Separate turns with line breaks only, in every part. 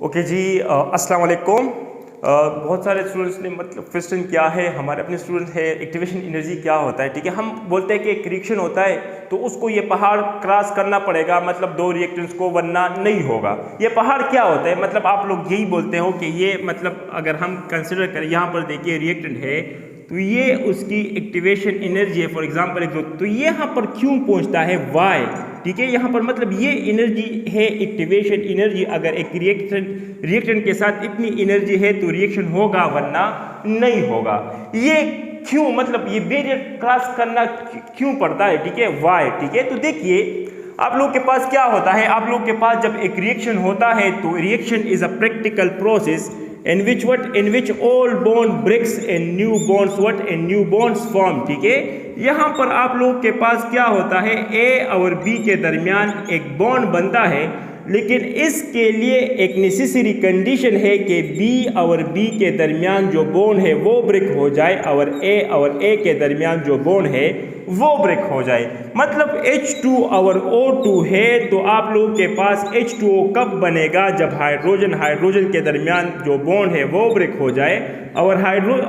Okay जी, अस्सलाम वालेकुम। बहुत सारे स्टूडेंट्स ने मतलब क्वेश्चन क्या है, हमारे अपने स्टूडेंट है एक्टिवेशन एनर्जी क्या होता है। ठीक है, हम बोलते हैं कि एक रिएक्शन होता है तो उसको ये पहाड़ क्रॉस करना पड़ेगा, मतलब दो रिएक्टेंट्स को, वरना नहीं होगा। ये पहाड़ क्या होता है, मतलब आप लोग यही बोलते हो कि ये मतलब अगर हम कंसिडर करें, यहाँ पर देखिए रिएक्टेंट है तो ये उसकी एक्टिवेशन एनर्जी है। फॉर एग्जांपल तो ये यहाँ पर क्यों पहुँचता है, वाई। ठीक है, यहाँ पर मतलब ये एनर्जी है एक्टिवेशन एनर्जी। अगर एक रिएक्टेंट के साथ इतनी एनर्जी है तो रिएक्शन होगा, वरना नहीं होगा। ये क्यों, मतलब ये बैरियर क्रॉस करना क्यों पड़ता है, ठीक है, वाई। ठीक है, तो देखिए आप लोग के पास क्या होता है, आप लोग के पास जब एक रिएक्शन होता है तो reaction is a practical process in which old bond breaks and new bonds form। ठीक है, यहाँ पर आप लोग के पास क्या होता है, ए और बी के दरमियान एक बॉन्ड बनता है, लेकिन इसके लिए एक नेसेसरी कंडीशन है कि बी और बी के दरमियान जो बॉन्ड है वो ब्रेक हो जाए और ए के दरमियान जो बॉन्ड है वो ब्रेक हो जाए। मतलब H2 और O2 है तो आप लोगों के पास H2O कब बनेगा, जब हाइड्रोजन के दरमियान जो बॉन्ड है वो ब्रेक हो जाए और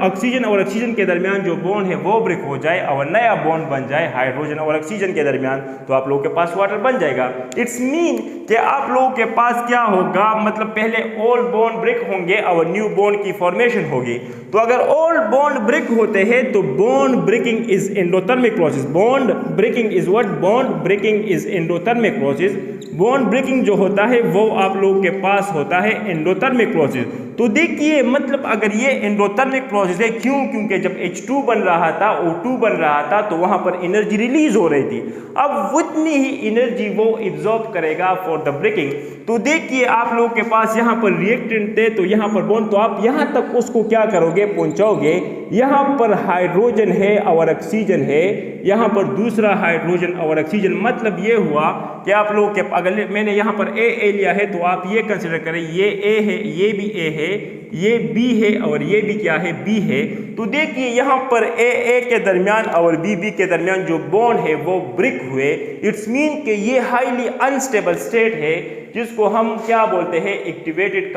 ऑक्सीजन और ऑक्सीजन के दरमियान जो बॉन्ड है वो ब्रेक हो जाए और नया बॉन्ड बन जाए हाइड्रोजन और ऑक्सीजन के दरमियान, तो आप लोगों के पास वाटर बन जाएगा। इट्स मीन कि आप लोगों के पास क्या होगा, मतलब पहले ओल्ड बॉन्ड ब्रेक होंगे और न्यू बॉन्ड की फॉर्मेशन होगी। तो अगर ओल्ड बॉन्ड ब्रेक होते हैं तो bond breaking is endothermic process. Bond breaking is what, bond breaking is endothermic process. Bond breaking जो होता है वो आप लोगों के पास होता है एंडोथर्मिक प्रोसेस। तो देखिए मतलब अगर ये एंडोथर्मिक प्रोसेस है, क्योंकि जब H2 बन रहा था, O2 बन रहा था, तो वहां पर एनर्जी रिलीज हो रही थी। अब उतनी ही एनर्जी वो एब्जॉर्ब करेगा फॉर द ब्रेकिंग। तो देखिए आप लोगों के पास यहाँ पर रिएक्टेंट थे तो यहाँ पर बॉन्ड, तो आप यहाँ तक उसको क्या करोगे, पहुंचाओगे। यहाँ पर हाइड्रोजन है और ऑक्सीजन है, यहाँ पर दूसरा हाइड्रोजन और ऑक्सीजन। मतलब ये हुआ कि आप लोगों के, अगर मैंने यहाँ पर ए लिया है तो आप ये कंसिडर करें, ये ए है, ये भी ए है, ये बी है और ये भी क्या है, बी है। तो देखिए यहाँ पर ए के दरमियान और बी के दरमियान जो बॉन्ड है वो ब्रेक हुए। इट्स मीन कि ये हाईली अनस्टेबल स्टेट है, जिसको हम क्या बोलते हैं, एक्टिवेटेड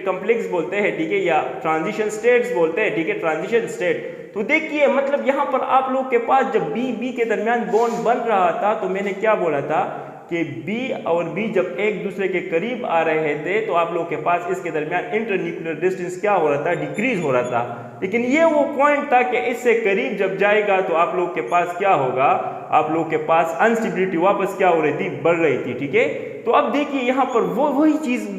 कॉम्प्लेक्स बोलते हैं। ठीक है, या ट्रांजिशन स्टेट्स बोलते हैं। ठीक है, ट्रांजिशन स्टेट। तो देखिए मतलब यहाँ पर आप लोग के पास जब बी के दरमियान बॉन्ड बन रहा था तो मैंने क्या बोला था कि बी और बी जब एक दूसरे के करीब आ रहे थे तो आप लोग के पास इसके दरमियान इंटरन्यूक्लियर डिस्टेंस क्या हो रहा था, डिक्रीज हो रहा था। लेकिन ये वो पॉइंट था कि इससे करीब जब जाएगा तो आप लोग के पास क्या होगा, आप लोग के पास अनस्टेबिलिटी वापस क्या हो रही थी, बढ़ रही थी। ठीक है, तो अब देखिए यहाँ पर वही चीज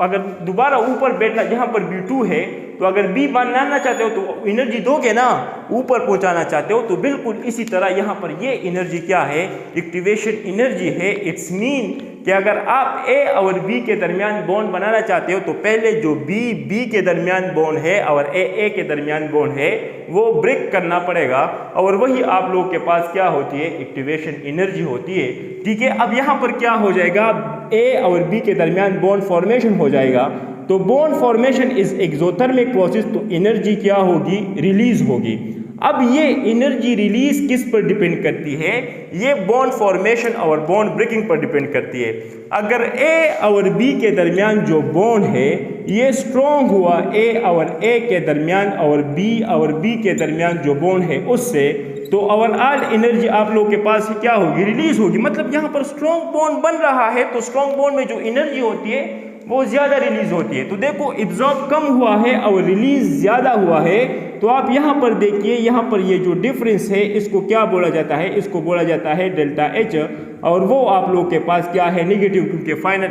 अगर दोबारा ऊपर बैठना, यहाँ पर B2 है तो अगर बी बनाना चाहते हो तो एनर्जी दोगे ना, ऊपर पहुंचाना चाहते हो तो बिल्कुल इसी तरह यहाँ पर ये एनर्जी क्या है, एक्टिवेशन एनर्जी है। इट्स मीन कि अगर आप ए और बी के दरमियान बॉन्ड बनाना चाहते हो तो पहले जो बी के दरमियान बॉन्ड है और ए के दरमियान बॉन्ड है वो ब्रेक करना पड़ेगा और वही आप लोग के पास क्या होती है, एक्टिवेशन एनर्जी होती है। ठीक है, अब यहाँ पर क्या हो जाएगा, ए और बी के दरमियान बॉन्ड फॉर्मेशन हो जाएगा। तो bond formation is exothermic process, तो एनर्जी क्या होगी, रिलीज होगी। अब ये एनर्जी रिलीज किस पर डिपेंड करती है, ये बॉन्ड फॉर्मेशन और बॉन्ड ब्रेकिंग पर डिपेंड करती है। अगर ए और बी के दरमियान जो बॉन्ड है ये स्ट्रॉन्ग हुआ, ए के दरमियान और बी के दरमियान जो बॉन्ड है उससे, तो ओवरऑल एनर्जी आप लोग के पास क्या होगी, रिलीज होगी। मतलब यहाँ पर स्ट्रॉन्ग बॉन्ड बन रहा है तो स्ट्रॉन्ग बॉन्ड में जो एनर्जी होती है वो ज्यादा रिलीज होती है। तो देखो एब्जॉर्ब कम हुआ है और रिलीज ज्यादा हुआ है। तो आप यहाँ पर देखिए, यहाँ पर ये जो डिफरेंस है इसको क्या बोला जाता है, इसको बोला जाता है डेल्टा H, और वो आप लोग के पास क्या है, नेगेटिव, क्योंकि फाइनल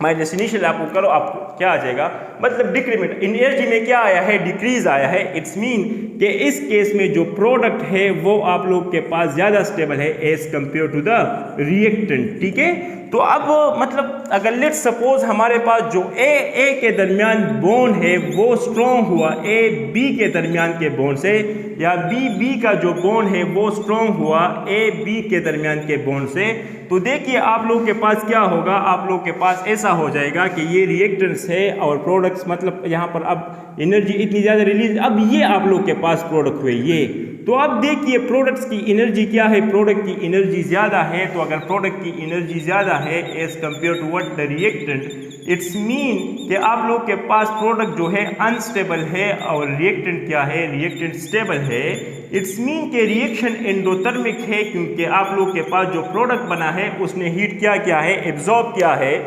माइनस इनिशियल आपको करो आपको क्या आ जाएगा, मतलब डिक्रीमेंट एनर्जी में क्या आया है, डिक्रीज आया है। इट्स मीन कि इस केस में जो प्रोडक्ट है वो आप लोग के पास ज्यादा स्टेबल है as compare to the reactant. ठीक है, तो अब मतलब अगर लेट सपोज हमारे पास जो ए के दरमियान बॉन्ड है वो स्ट्रॉन्ग हुआ ए बी के दरमियान के बॉन्ड से, या बी का जो बॉन्ड है वो स्ट्रॉन्ग हुआ ए बी के दरमियान के बॉन्ड से, तो देखिए आप लोग के पास क्या होगा, आप लोग के पास ऐसा हो जाएगा कि ये रिएक्टेंट्स है और प्रोडक्ट्स, मतलब यहाँ पर अब एनर्जी इतनी ज़्यादा रिलीज, अब ये आप लोग के पास प्रोडक्ट हुए ये। तो अब देखिए प्रोडक्ट्स की एनर्जी क्या है, प्रोडक्ट की एनर्जी ज़्यादा है। तो अगर प्रोडक्ट की एनर्जी ज़्यादा है as compare to what the reactant, it's mean कि आप लोग के पास प्रोडक्ट जो है अनस्टेबल है और रिएक्टेंट क्या है, रिएक्टेंट स्टेबल है। इट्स मीन के रिएक्शन एंडोथर्मिक है क्योंकि आप लोग के पास जो प्रोडक्ट बना है उसने हीट क्या किया है, एब्जॉर्ब किया है।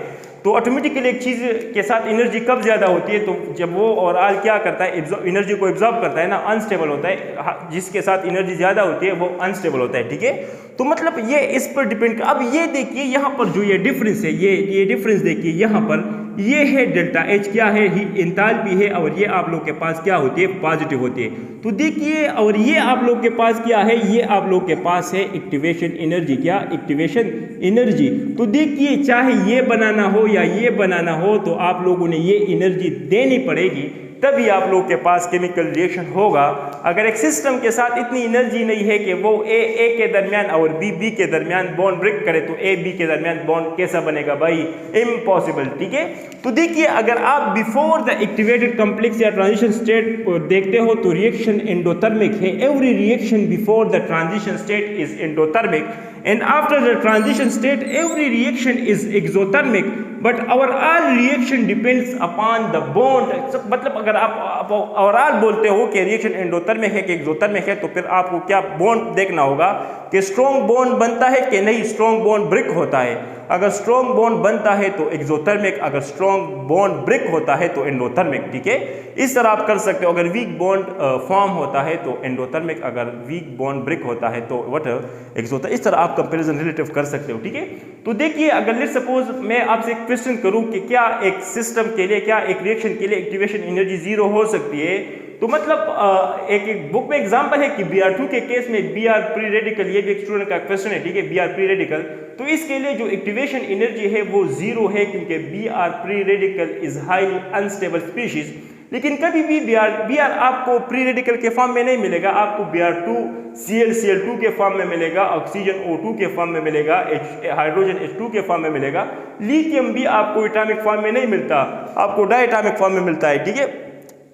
तो ऑटोमेटिकली एक चीज़ के साथ एनर्जी कब ज़्यादा होती है, तो जब वो और आल क्या करता है, एनर्जी को एब्जॉर्ब करता है ना, अनस्टेबल होता है। जिसके साथ एनर्जी ज़्यादा होती है वो अनस्टेबल होता है, ठीक है। तो मतलब ये इस पर डिपेंड। अब ये देखिए यहाँ पर जो ये डिफरेंस है, ये डिफरेंस देखिए यहाँ पर, ये है डेल्टा एच क्या है, ही एंथैल्पी है, और ये आप लोग के पास क्या होती है, पॉजिटिव होती है। तो देखिए, और ये आप लोग के पास क्या है, ये आप लोग के पास है एक्टिवेशन एनर्जी, क्या एक्टिवेशन एनर्जी। तो देखिए चाहे ये बनाना हो या ये बनाना हो तो आप लोगों ने ये एनर्जी देनी पड़ेगी, तभी आप लोग के पास केमिकल रिएक्शन होगा। अगर एक सिस्टम के साथ इतनी एनर्जी नहीं है कि वो ए के दरमियान और बी के दरमियान बॉन्ड ब्रेक करे, तो ए बी के दरमियान बॉन्ड कैसा बनेगा भाई, इम्पॉसिबल, ठीक है। तो देखिए अगर आप बिफोर द एक्टिवेटेड कॉम्प्लेक्स या ट्रांजिशन स्टेट देखते हो तो रिएक्शन एंडोथर्मिक है। Every reaction before the transition state is endothermic and after the transition state every reaction is exothermic, but our all reaction depends upon the bond। मतलब अगर आप overall बोलते हो कि रिएक्शन एंडोथर्मिक है कि एक्सोथर्मिक है, तो फिर आपको क्या बॉन्ड देखना होगा कि स्ट्रॉन्ग बॉन्ड बनता है कि नहीं, स्ट्रॉन्ग बॉन्ड ब्रेक होता है। अगर स्ट्रॉन्ग बॉन्ड बनता है तो एक्सोथर्मिक, अगर स्ट्रॉन्ग बॉन्ड ब्रेक होता है तो एंडोथर्मिक, ठीक है। इस तरह आप कर सकते हो। अगर वीक बॉन्ड फॉर्म होता है तो एंडोथर्मिक, अगर वीक बॉन्ड ब्रेक होता है तो व्हाट एक्सोथर्मिक। इस तरह आप कंपैरिजन रिलेटिव कर सकते हो, ठीक है। तो देखिए अगर लेट्स सपोज मैं आपसे एक क्वेश्चन करूं कि क्या एक सिस्टम के लिए, क्या एक रिएक्शन के लिए एक्टिवेशन एनर्जी जीरो हो सकती है, तो मतलब एक बुक में एग्जांपल है कि Br2 के केस में Br प्री रेडिकल, ये भी एक स्टूडेंट का क्वेश्चन है, ठीक है, Br प्री रेडिकल, तो इसके लिए जो एक्टिवेशन एनर्जी है वो जीरो है क्योंकि Br pre radical is highly unstable species. लेकिन कभी भी Br आपको प्री रेडिकल के फॉर्म में नहीं मिलेगा, आपको Br2Cl के फॉर्म में मिलेगा, ऑक्सीजन O2 के फॉर्म में मिलेगा, हाइड्रोजन H2 के फॉर्म में मिलेगा। लिथियम भी आपको एटॉमिक फॉर्म में नहीं मिलता, आपको डायटॉमिक फॉर्म में मिलता है, ठीक है,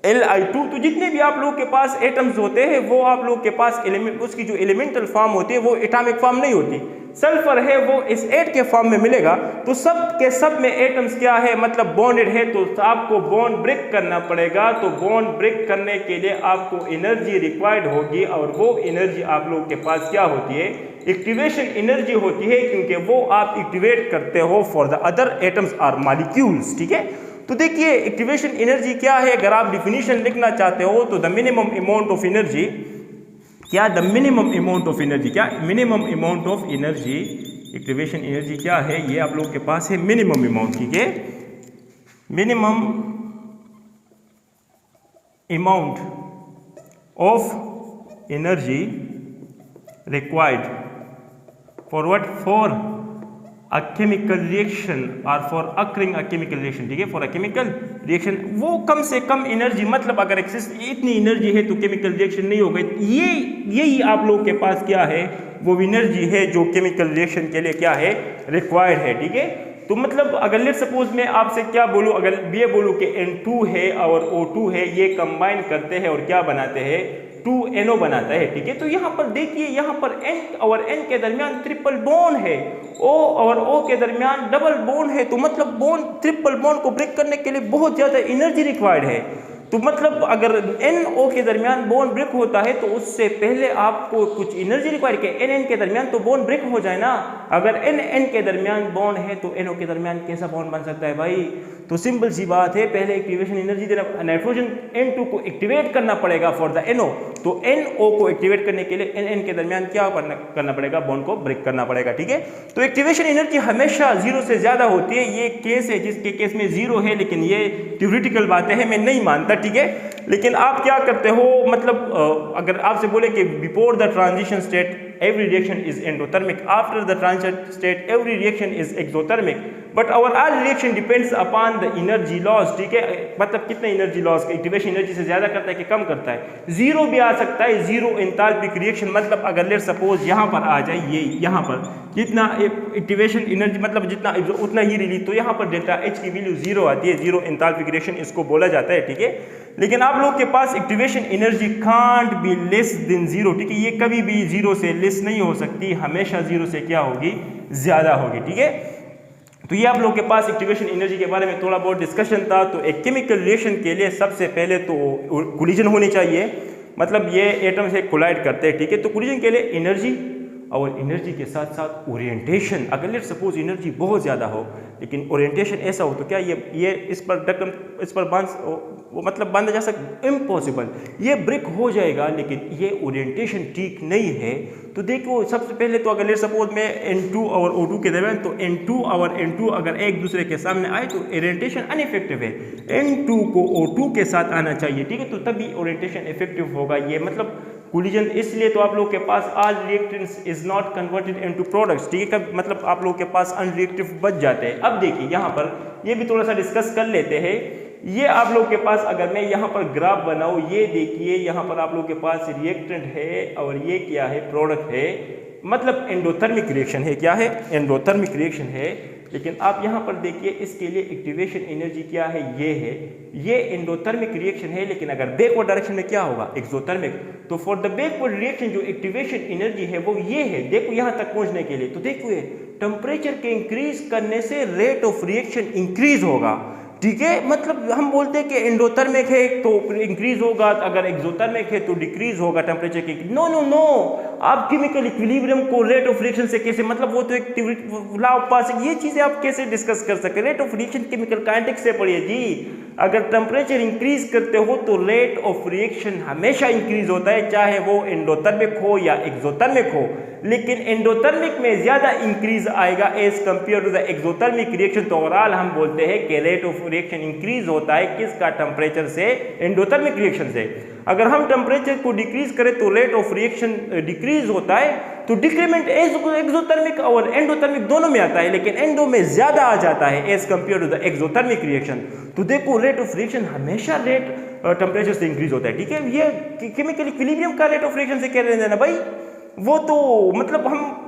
Li2। तो जितने भी आप लोग के पास एटम्स होते हैं वो आप लोग के पास उसकी जो एलिमेंटल फॉर्म होती है वो एटॉमिक फॉर्म नहीं होती। सल्फर है वो S8 के फॉर्म में मिलेगा। तो सब के सब में एटम्स क्या है, मतलब बॉन्डेड है, तो आपको बॉन्ड ब्रेक करना पड़ेगा। तो बॉन्ड ब्रेक करने के लिए आपको एनर्जी रिक्वायर्ड होगी, और वो एनर्जी आप लोग के पास क्या होती है, एक्टिवेशन एनर्जी होती है, क्योंकि वो आप एक्टिवेट करते हो फॉर द अदर एटम्स और मॉलिक्यूल्स, ठीक है। तो देखिए एक्टिवेशन एनर्जी क्या है, अगर आप डिफिनीशन लिखना चाहते हो तो the minimum amount of energy, क्या the minimum amount of energy, क्या minimum amount of energy, activation energy क्या है, ये आप लोगों के पास है मिनिमम अमाउंट, ठीक है, minimum amount of energy required for what, for a chemical reaction or for occurring a chemical reaction, ठीक है, for a chemical reaction। वो कम से कम एनर्जी, मतलब अगर इतनी एनर्जी है तो केमिकल रिएक्शन नहीं होगा। यही आप लोग के पास क्या है, वो एनर्जी है जो केमिकल रिएक्शन के लिए क्या है, रिक्वायर्ड है, ठीक है। तो मतलब अगर लेट सपोज मैं आपसे क्या बोलूँ, अगर ये बोलूँ कि N2 है और O2 है, ये कंबाइन करते हैं और क्या बनाते हैं, 2NO बनाता है, ठीक है। तो यहाँ पर देखिए, यहाँ पर N और N के दरमियान ट्रिपल बॉन्ड है, O और O के दरमियान डबल बॉन्ड है। तो मतलब बॉन्ड, ट्रिपल बॉन्ड को ब्रेक करने के लिए बहुत ज़्यादा एनर्जी रिक्वायर्ड है। तो मतलब अगर NO के दरमियान बॉन्ड ब्रेक होता है तो उससे पहले आपको कुछ एनर्जी रिक्वायर्ड है, NN के दरमियान तो बॉन्ड ब्रेक हो जाए ना। अगर NN के दरमियान बॉन्ड है तो NO के दरमियान कैसा बॉन्ड बन सकता है भाई। तो सिंपल सी बात है, पहले एक्टिवेशन एनर्जी देना, नाइट्रोजन N2 को एक्टिवेट करना पड़ेगा फॉर द NO। तो NO को एक्टिवेट करने के लिए NN के दरमियान क्या करना पड़ेगा, बॉन्ड को ब्रेक करना पड़ेगा, ठीक है। तो एक्टिवेशन एनर्जी हमेशा जीरो से ज्यादा होती है। ये केस है जिसके केस में जीरो है, लेकिन ये थ्योरेटिकल बातें हैं, मैं नहीं मानता, ठीक है। लेकिन आप क्या करते हो, मतलब अगर आपसे बोले कि before the transition state every reaction is endothermic, after the transition state every reaction is exothermic, but our all reaction depends upon the energy loss, ठीक है। मतलब कितने एनर्जी लॉस, एक्टिवेशन एनर्जी से ज्यादा करता है कि कम करता है, जीरो भी आ सकता है, जीरो एंथैल्पिक रिएक्शन। मतलब अगर लेट सपोज यहाँ पर आ जाए, ये यहाँ पर जितना एक्टिवेशन एनर्जी मतलब जितना उतना ही रिलीज, तो यहाँ पर डेल्टा H की वैल्यू जीरो आती है, जीरो एंथैल्पिक रिएक्शन इसको बोला जाता है, ठीक है। लेकिन आप लोग के पास activation energy can't be less than zero, ठीक है, ये कभी भी जीरो से लेस नहीं हो सकती, हमेशा जीरो से क्या होगी, ज्यादा होगी, ठीक है। तो ये आप लोग के पास एक्टिवेशन एनर्जी के बारे में थोड़ा बहुत डिस्कशन था। तो एक केमिकल रिएक्शन के लिए सबसे पहले तो कोलिजन होनी चाहिए, मतलब ये एटम से कोलाइड करते हैं, ठीक है। तो कोलिजन के लिए एनर्जी और एनर्जी के साथ साथ ओरिएंटेशन, अगर लेट सपोज एनर्जी बहुत ज़्यादा हो लेकिन ओरिएंटेशन ऐसा हो तो क्या ये इस पर बांधा जा सकता? इम्पॉसिबल, ये ब्रेक हो जाएगा, लेकिन ये ओरिएंटेशन ठीक नहीं है। तो देखो सबसे पहले तो अगर लेट सपोज में N2 और O2 के दरमियान, तो N2 और N2 अगर एक दूसरे के सामने आए तो ओरिएंटेशन अनइफेक्टिव है। N2 को O2 के साथ आना चाहिए, ठीक है, तो तभी ओरिएंटेशन इफेक्टिव होगा। ये मतलब कोलिजन, इसलिए तो आप लोग के पास all reactants is not converted into products, ठीक है, मतलब आप लोग के पास अनरिएक्टिव बच जाते हैं। अब देखिए यहाँ पर ये भी थोड़ा सा डिस्कस कर लेते हैं। ये आप लोग के पास अगर मैं यहाँ पर ग्राफ बनाऊँ, ये देखिए यहाँ पर आप लोग के पास रिएक्टेंट है और ये क्या है? प्रोडक्ट है, मतलब एंडोथर्मिक रिएक्शन है। क्या है? एंडोथर्मिक रिएक्शन है। लेकिन आप यहाँ पर देखिए इसके लिए एक्टिवेशन एनर्जी क्या है? ये है, ये एंडोथर्मिक रिएक्शन है। लेकिन अगर बैकवर्ड डायरेक्शन में क्या होगा? एक्सोथर्मिक। तो फॉर द बैकवर्ड रिएक्शन जो एक्टिवेशन एनर्जी है वो ये है, देखो यहाँ तक पहुँचने के लिए। तो देखो ये टेम्परेचर के इंक्रीज करने से रेट ऑफ रिएक्शन इंक्रीज होगा, ठीक है। मतलब हम बोलते हैं कि एंडोथर्मिक है तो इंक्रीज होगा, अगर एक्सोथर्मिक है तो डिक्रीज होगा टेम्परेचर के। नो नो नो, आप केमिकल इक्विलिब्रियम को रेट ऑफ रिएक्शन से कैसे, मतलब वो तो एक लॉ ऑफ पासिंग, ये चीजें आप कैसे डिस्कस कर सकते? Rate of reaction chemical kinetics से पढ़िए जी। अगर टेम्परेचर इंक्रीज करते हो तो रेट ऑफ रिएक्शन हमेशा इंक्रीज होता है, चाहे वो एंडोथर्मिक हो या एक्सोथर्मिक हो। लेकिन एंडोथर्मिक में ज्यादा इंक्रीज आएगा as compare to the exothermic reaction. तो ओवरऑल हम बोलते हैं कि रेट ऑफ रिएक्शन इंक्रीज होता है किसका? टेम्परेचर से, एंडोथर्मिक रिएक्शन से। अगर हम टेम्परेचर को डिक्रीज करें तो रेट ऑफ रिएक्शन डिक्रीज होता है। तो डिक्रीमेंट एक्सोथर्मिक और एंडोथर्मिक दोनों में आता है, लेकिन एंडो में ज्यादा आ जाता है as compare to the exothermic reaction. तो देखो रेट ऑफ रिएक्शन हमेशा रेट टेम्परेचर से इंक्रीज होता है, ठीक है। ये केमिकल इक्विलिब्रियम का रेट ऑफ रिएक्शन से कह रहे हैं ना भाई, वो तो मतलब हम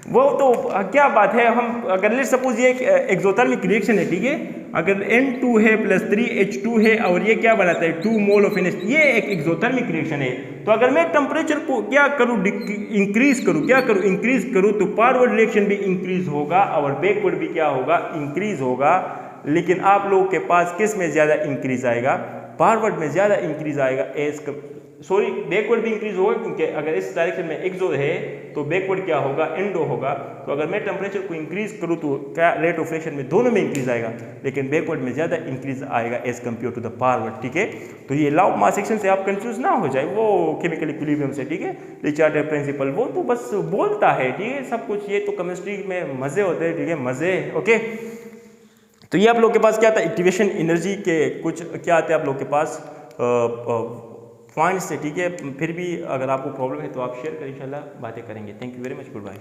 वो तो क्या बात है। हम अगर लेट सपोज ये एक्सोथर्मिक रिएक्शन है, ठीक है, अगर N2 है प्लस 3H2 है और ये क्या बनाता है? 2 मोल ऑफ NH, ये एक एक्सोथर्मिक रिएक्शन है। तो अगर मैं टेम्परेचर को क्या करूँ? इंक्रीज करूँ, क्या करूँ? इंक्रीज करूँ, तो फॉरवर्ड रिएक्शन भी इंक्रीज होगा और बैकवर्ड भी क्या होगा? इंक्रीज होगा। लेकिन आप लोगों के पास किस में ज्यादा इंक्रीज आएगा? फॉरवर्ड में ज्यादा इंक्रीज आएगा बैकवर्ड भी इंक्रीज होगा, क्योंकि अगर इस डायरेक्शन में एक्सो है तो बैकवर्ड क्या होगा? एंडो होगा। तो अगर मैं टेम्परेचर को इंक्रीज करूँ तो क्या रेट ऑफ रिएक्शन में दोनों में इंक्रीज आएगा, लेकिन बैकवर्ड में ज्यादा इंक्रीज आएगा as compare to the forward, ठीक है। तो ये लॉ ऑफ मास सेक्शन से आप कंफ्यूज ना हो जाए, वो केमिकल इक्विलिब्रियम से, ठीक है। रिचार्ड प्रिंसिपल वो तो बस बोलता है, ठीक है, सब कुछ। ये तो केमिस्ट्री में मजे होते हैं, ठीक है, मजे, ओके। तो ये आप लोग के पास क्या था? एक्टिवेशन एनर्जी के कुछ क्या आते हैं आप लोग के पास पॉइंट्स से, ठीक है। फिर भी अगर आपको प्रॉब्लम है तो आप शेयर करें, इंशाल्लाह बातें करेंगे। Thank you very much, good bye.